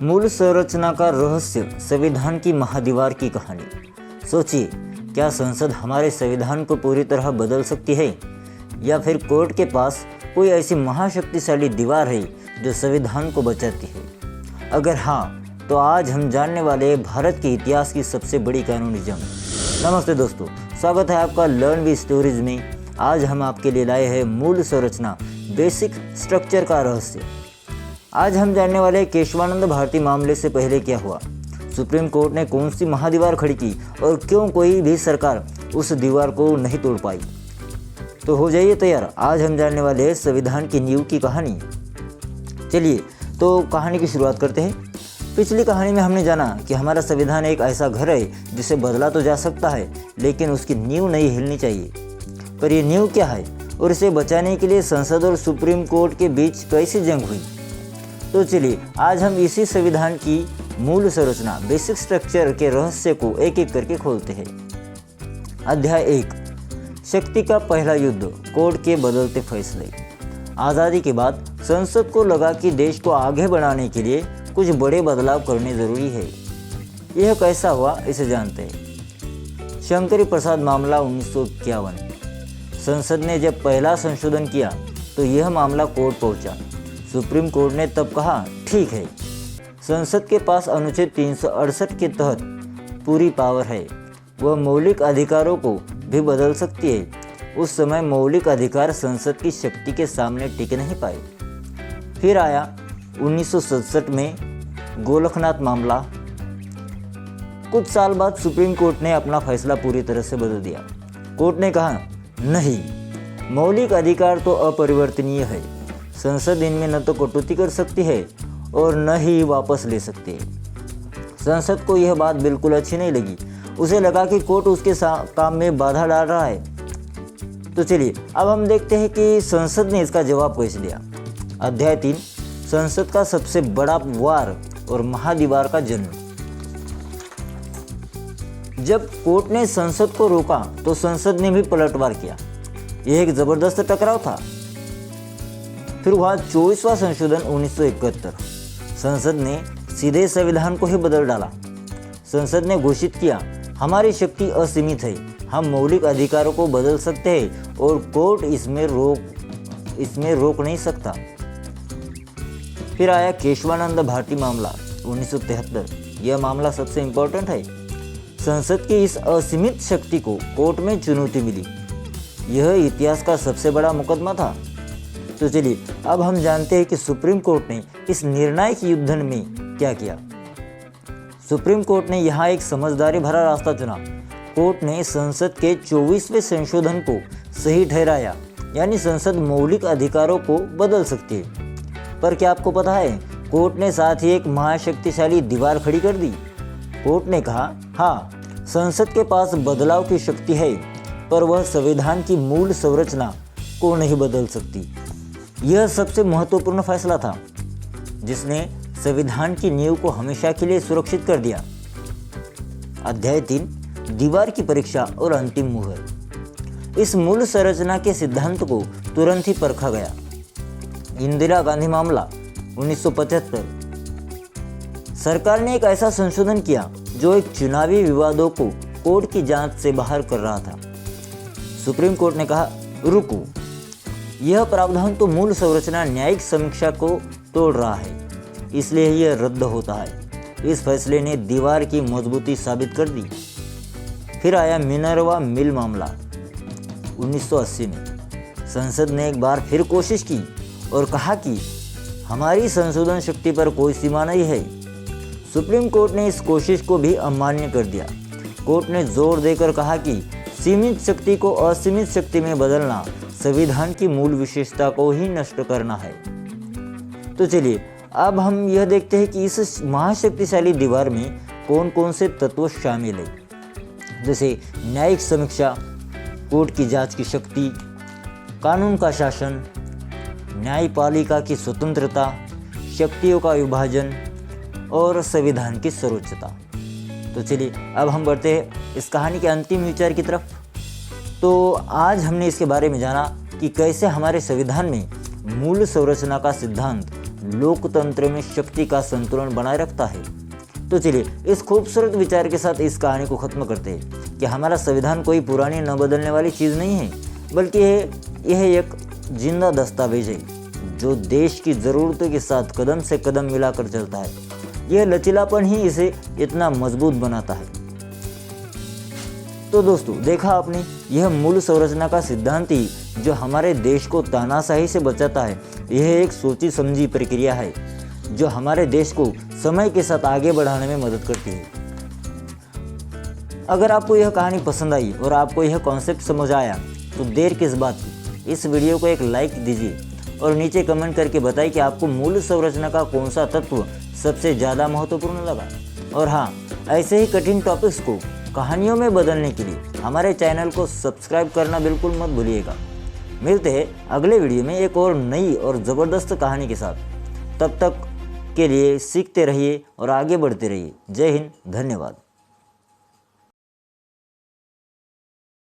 मूल संरचना का रहस्य, संविधान की महादीवार की कहानी। सोचिए, क्या संसद हमारे संविधान को पूरी तरह बदल सकती है, या फिर कोर्ट के पास कोई ऐसी महाशक्तिशाली दीवार है जो संविधान को बचाती है? अगर हाँ, तो आज हम जानने वाले हैं भारत के इतिहास की सबसे बड़ी कानूनी जंग। नमस्ते दोस्तों, स्वागत है आपका लर्न वी स्टोरीज में। आज हम आपके लिए लाए हैं मूल संरचना, बेसिक स्ट्रक्चर का रहस्य। आज हम जानने वाले हैं केशवानंद भारती मामले से पहले क्या हुआ, सुप्रीम कोर्ट ने कौन सी महादीवार खड़ी की और क्यों कोई भी सरकार उस दीवार को नहीं तोड़ पाई। तो हो जाइए तैयार, आज हम जानने वाले हैं संविधान की नींव की कहानी। चलिए तो कहानी की शुरुआत करते हैं। पिछली कहानी में हमने जाना कि हमारा संविधान एक ऐसा घर है जिसे बदला तो जा सकता है, लेकिन उसकी नींव नहीं हिलनी चाहिए। पर ये नींव क्या है और इसे बचाने के लिए संसद और सुप्रीम कोर्ट के बीच कैसी जंग हुई? तो चलिए आज हम इसी संविधान की मूल संरचना, बेसिक स्ट्रक्चर के रहस्य को एक एक करके खोलते हैं। अध्याय 1, शक्ति का पहला युद्ध, कोर्ट के बदलते फैसले। आज़ादी के बाद संसद को लगा कि देश को आगे बढ़ाने के लिए कुछ बड़े बदलाव करने जरूरी है। यह कैसा हुआ, इसे जानते हैं। शंकरी प्रसाद मामला 1951। संसद ने जब पहला संशोधन किया तो यह मामला कोर्ट पहुंचा। सुप्रीम कोर्ट ने तब कहा, ठीक है, संसद के पास अनुच्छेद 368 के तहत पूरी पावर है, वह मौलिक अधिकारों को भी बदल सकती है। उस समय मौलिक अधिकार संसद की शक्ति के सामने टिक नहीं पाए। फिर आया 1967 में गोलखनाथ मामला। कुछ साल बाद सुप्रीम कोर्ट ने अपना फैसला पूरी तरह से बदल दिया। कोर्ट ने कहा, नहीं, मौलिक अधिकार तो अपरिवर्तनीय है, संसद इनमें न तो कटौती कर सकती है और न ही वापस ले सकती है। संसद को यह बात बिल्कुल अच्छी नहीं लगी। उसे लगा कि कोर्ट उसके काम में बाधा डाल रहा है। तो चलिए अब हम देखते हैं कि संसद ने इसका जवाब कैसे दिया। अध्याय 3, संसद का सबसे बड़ा वार और महादीवार का जन्म। जब कोर्ट ने संसद को रोका तो संसद ने भी पलटवार किया। यह एक जबरदस्त टकराव था। फिर हुआ 24वां संशोधन 1971। संसद ने सीधे संविधान को ही बदल डाला। संसद ने घोषित किया, हमारी शक्ति असीमित है, हम मौलिक अधिकारों को बदल सकते हैं और कोर्ट इसमें रोक नहीं सकता। फिर आया केशवानंद भारती मामला 1973। यह मामला सबसे इम्पोर्टेंट है। संसद की इस असीमित शक्ति को कोर्ट में चुनौती मिली। यह इतिहास का सबसे बड़ा मुकदमा था। तो चलिए अब हम जानते हैं कि सुप्रीम कोर्ट ने इस निर्णायक युद्ध में क्या किया। सुप्रीम कोर्ट ने यहाँ एक समझदारी भरा रास्ता चुना। कोर्ट ने संसद के 24वें संशोधन को सही ठहराया, यानी संसद मौलिक अधिकारों को बदल सकती है। पर क्या आपको पता है, कोर्ट ने साथ ही एक महाशक्तिशाली दीवार खड़ी कर दी। कोर्ट ने कहा, हाँ, संसद के पास बदलाव की शक्ति है, पर वह संविधान की मूल संरचना को नहीं बदल सकती। यह सबसे महत्वपूर्ण फैसला था, जिसने संविधान की नींव को हमेशा के लिए सुरक्षित कर दिया। अध्याय 3, दीवार की परीक्षा और अंतिम मुहर। इस मूल संरचना के सिद्धांत को तुरंत ही परखा गया। इंदिरा गांधी मामला 1975। सरकार ने एक ऐसा संशोधन किया जो एक चुनावी विवादों को कोर्ट की जांच से बाहर कर रहा था। सुप्रीम कोर्ट ने कहा, रुको, यह प्रावधान तो मूल संरचना न्यायिक समीक्षा को तोड़ रहा है, इसलिए यह रद्द होता है। इस फैसले ने दीवार की मजबूती साबित कर दी। फिर आया मिनर्वा मिल मामला 1980 में। संसद ने एक बार फिर कोशिश की और कहा कि हमारी संशोधन शक्ति पर कोई सीमा नहीं है। सुप्रीम कोर्ट ने इस कोशिश को भी अमान्य कर दिया। कोर्ट ने जोर देकर कहा कि सीमित शक्ति को असीमित शक्ति में बदलना संविधान की मूल विशेषता को ही नष्ट करना है। तो चलिए अब हम यह देखते हैं कि इस महाशक्तिशाली दीवार में कौन कौन से तत्व शामिल है, जैसे न्यायिक समीक्षा, कोर्ट की जांच की शक्ति, कानून का शासन, न्यायपालिका की स्वतंत्रता, शक्तियों का विभाजन और संविधान की सर्वोच्चता। तो चलिए अब हम बढ़ते हैं इस कहानी के अंतिम विचार की तरफ। तो आज हमने इसके बारे में जाना कि कैसे हमारे संविधान में मूल संरचना का सिद्धांत लोकतंत्र में शक्ति का संतुलन बनाए रखता है। तो चलिए इस खूबसूरत विचार के साथ इस कहानी को खत्म करते हैं कि हमारा संविधान कोई पुरानी न बदलने वाली चीज़ नहीं है, बल्कि यह एक जिंदा दस्तावेज है जो देश की ज़रूरतों के साथ कदम से कदम मिलाकर चलता है। यह लचीलापन ही इसे इतना मजबूत बनाता है। तो दोस्तों, देखा आपने, यह मूल संरचना का सिद्धांत ही जो हमारे देश को तानाशाही से बचाता है। यह एक सोची समझी प्रक्रिया है जो हमारे देश को समय के साथ आगे बढ़ाने में मदद करती है। अगर आपको यह कहानी पसंद आई और आपको यह कॉन्सेप्ट समझ आया तो देर किस बात की, इस वीडियो को एक लाइक दीजिए और नीचे कमेंट करके बताइए कि आपको मूल संरचना का कौन सा तत्व सबसे ज़्यादा महत्वपूर्ण लगा। और हाँ, ऐसे ही कठिन टॉपिक्स को कहानियों में बदलने के लिए हमारे चैनल को सब्सक्राइब करना बिल्कुल मत भूलिएगा। मिलते हैं अगले वीडियो में एक और नई और ज़बरदस्त कहानी के साथ। तब तक के लिए सीखते रहिए और आगे बढ़ते रहिए। जय हिंद, धन्यवाद।